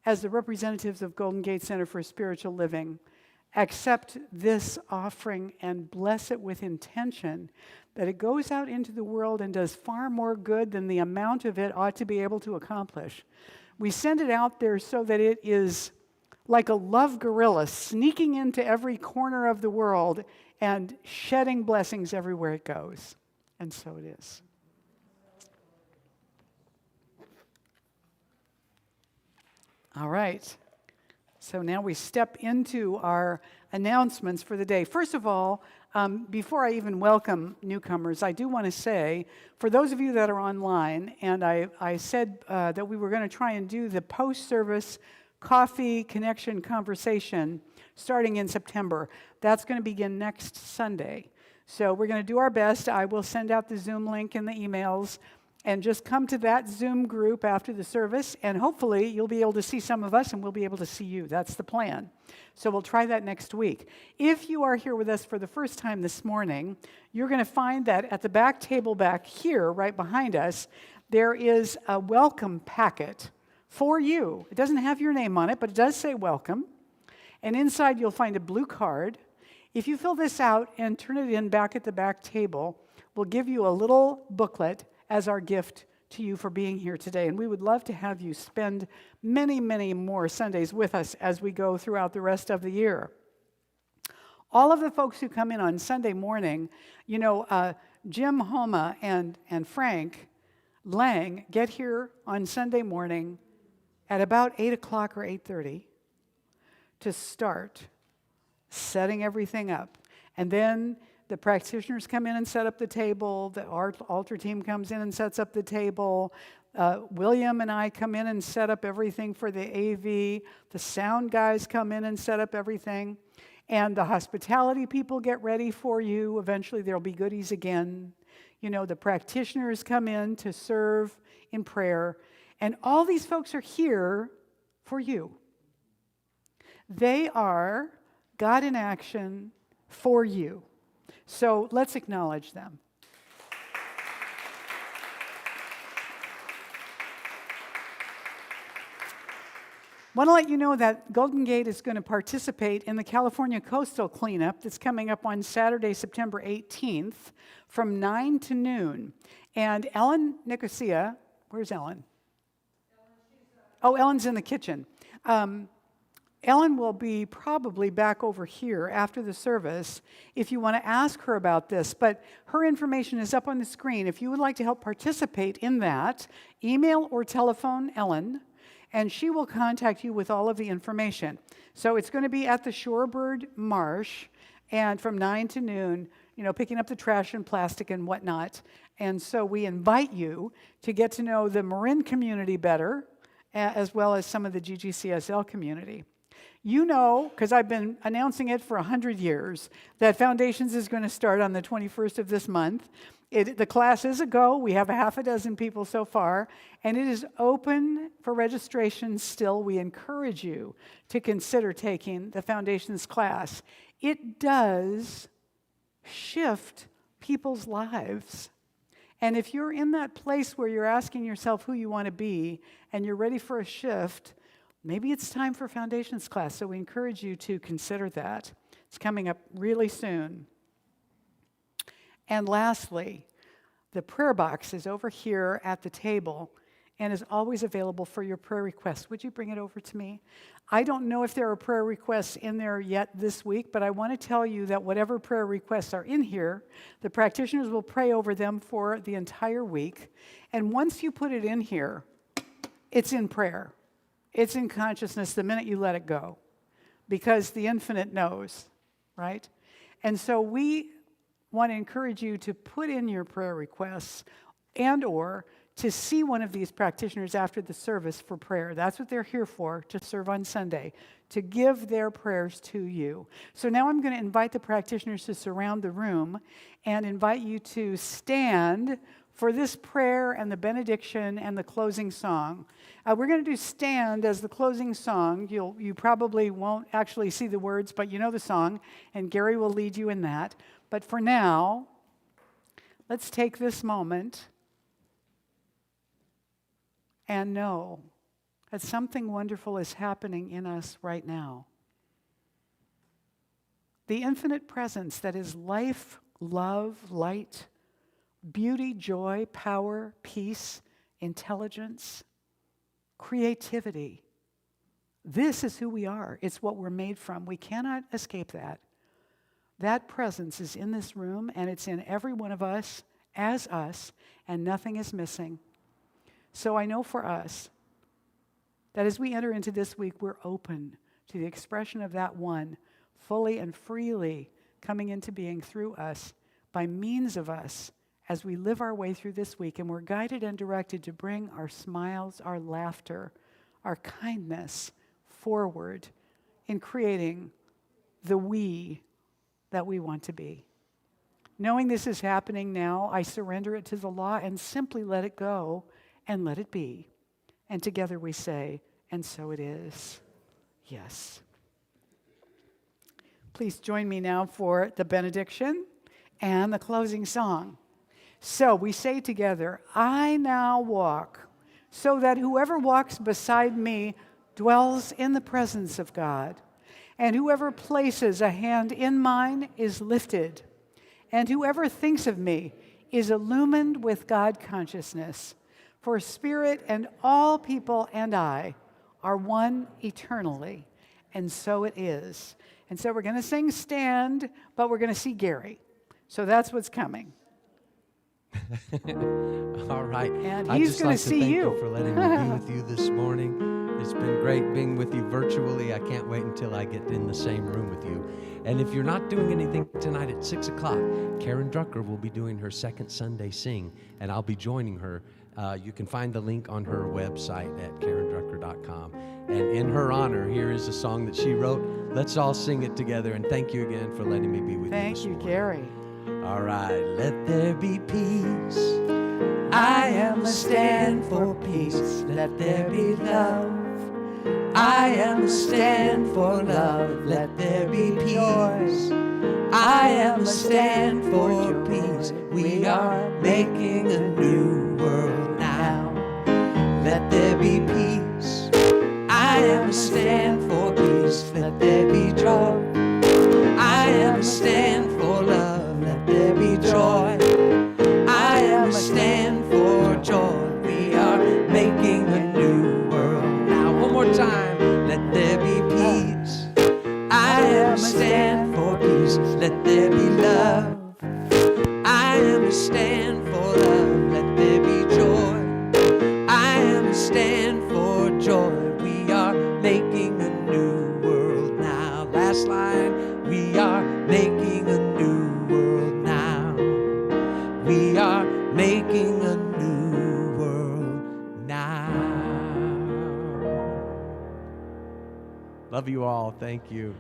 [SPEAKER 2] as the representatives of Golden Gate Center for Spiritual Living, accept this offering and bless it with intention that it goes out into the world and does far more good than the amount of it ought to be able to accomplish. We send it out there so that it is like a love gorilla sneaking into every corner of the world and shedding blessings everywhere it goes. And so it is. All right. So now we step into our announcements for the day. First of all, before I even welcome newcomers, I do want to say, for those of you that are online, and I said that we were going to try and do the post-service coffee connection conversation starting in September. That's going to begin next Sunday. So we're going to do our best. I will send out the Zoom link in the emails. And just come to that Zoom group after the service, and hopefully you'll be able to see some of us and we'll be able to see you. That's the plan. So we'll try that next week. If you are here with us for the first time this morning, you're going to find that at the back table back here, right behind us, there is a welcome packet for you. It doesn't have your name on it, but it does say welcome. And inside you'll find a blue card. If you fill this out and turn it in back at the back table, will give you a little booklet as our gift to you for being here today. And we would love to have you spend many, many more Sundays with us as we go throughout the rest of the year. All of the folks who come in on Sunday morning, Jim Homa and Frank Lang get here on Sunday morning at about 8 o'clock or 8:30 to start setting everything up. And then the practitioners come in and set up the table. The altar team comes in and sets up the table. William and I come in and set up everything for the AV. The sound guys come in and set up everything. And the hospitality people get ready for you. Eventually there'll be goodies again. The practitioners come in to serve in prayer. And all these folks are here for you. They are God in action for you. So let's acknowledge them. Want to let you know that Golden Gate is going to participate in the California Coastal Cleanup that's coming up on Saturday, September 18th from 9 to noon. And Ellen Nicosia, where's Ellen? Ellen's in the kitchen. Ellen will be probably back over here after the service if you want to ask her about this. But her information is up on the screen. If you would like to help participate in that, email or telephone Ellen, and she will contact you with all of the information. So it's going to be at the Shorebird Marsh, and from 9 to noon, picking up the trash and plastic and whatnot. And so we invite you to get to know the Marin community better, as well as some of the GGCSL community. Because I've been announcing it for 100 years, that Foundations is going to start on the 21st of this month. The class is a go. We have a half a dozen people so far, and it is open for registration still. We encourage you to consider taking the Foundations class. It does shift people's lives. And if you're in that place where you're asking yourself who you want to be, and you're ready for a shift, maybe it's time for Foundations class. So we encourage you to consider that. It's coming up really soon. And lastly, the prayer box is over here at the table and is always available for your prayer requests. Would you bring it over to me? I don't know if there are prayer requests in there yet this week, but I want to tell you that whatever prayer requests are in here, the practitioners will pray over them for the entire week. And once you put it in here, it's in prayer. It's in consciousness the minute you let it go, because the infinite knows, right? And so we want to encourage you to put in your prayer requests and or to see one of these practitioners after the service for prayer. That's what they're here for, to serve on Sunday, to give their prayers to you. So now I'm going to invite the practitioners to surround the room and invite you to stand for this prayer and the benediction and the closing song. We're going to do stand as the closing song. You probably won't actually see the words, but you know the song, and Gary will lead you in that. But for now, let's take this moment and know that something wonderful is happening in us right now. The infinite presence that is life, love, light, beauty, joy, power, peace, intelligence, creativity. This is who we are. It's what we're made from. We cannot escape that. That presence is in this room, and it's in every one of us, as us, and nothing is missing. So I know for us that as we enter into this week, we're open to the expression of that one fully and freely coming into being through us, by means of us, as we live our way through this week. And we're guided and directed to bring our smiles, our laughter, our kindness forward in creating the we that we want to be. Knowing this is happening now, I surrender it to the law and simply let it go and let it be. And together we say, and so it is. Yes. Please join me now for the benediction and the closing song. So we say together, I now walk, so that whoever walks beside me dwells in the presence of God. And whoever places a hand in mine is lifted. And whoever thinks of me is illumined with God consciousness. For spirit and all people and I are one eternally, and so it is. And so we're going to sing Stand, but we're going to see Gary. So that's what's coming.
[SPEAKER 3] All right.
[SPEAKER 2] And
[SPEAKER 3] I'd
[SPEAKER 2] he's
[SPEAKER 3] just
[SPEAKER 2] gonna
[SPEAKER 3] like to
[SPEAKER 2] see
[SPEAKER 3] thank
[SPEAKER 2] you.
[SPEAKER 3] you for letting me be with you this morning. It's been great being with you virtually. I can't wait until I get in the same room with you. And if you're not doing anything tonight at 6 o'clock, Karen Drucker will be doing her second Sunday Sing, and I'll be joining her. You can find the link on her website at karendrucker.com. And in her honor, here is a song that she wrote. Let's all sing it together. And thank you again for letting me be with you
[SPEAKER 2] Thank
[SPEAKER 3] this
[SPEAKER 2] you,
[SPEAKER 3] morning.
[SPEAKER 2] Gary.
[SPEAKER 3] All right, let there be peace. I am a stand for peace. Let there be love. I am a stand for love. Let there be peace. I am a stand for peace. We are making a new world now. Let there be peace. I am a stand for peace. Let there be joy. I am a stand for love. Let there be joy. I am a stand for joy. We are making a new world now. One more time. Let there be peace. I am a stand for peace. Let there be love. I am a stand for love. Let there be joy. I am a stand for joy. We are making a new world now. Last line. We are making a new world now. We are making a new world now. Love you all. Thank you.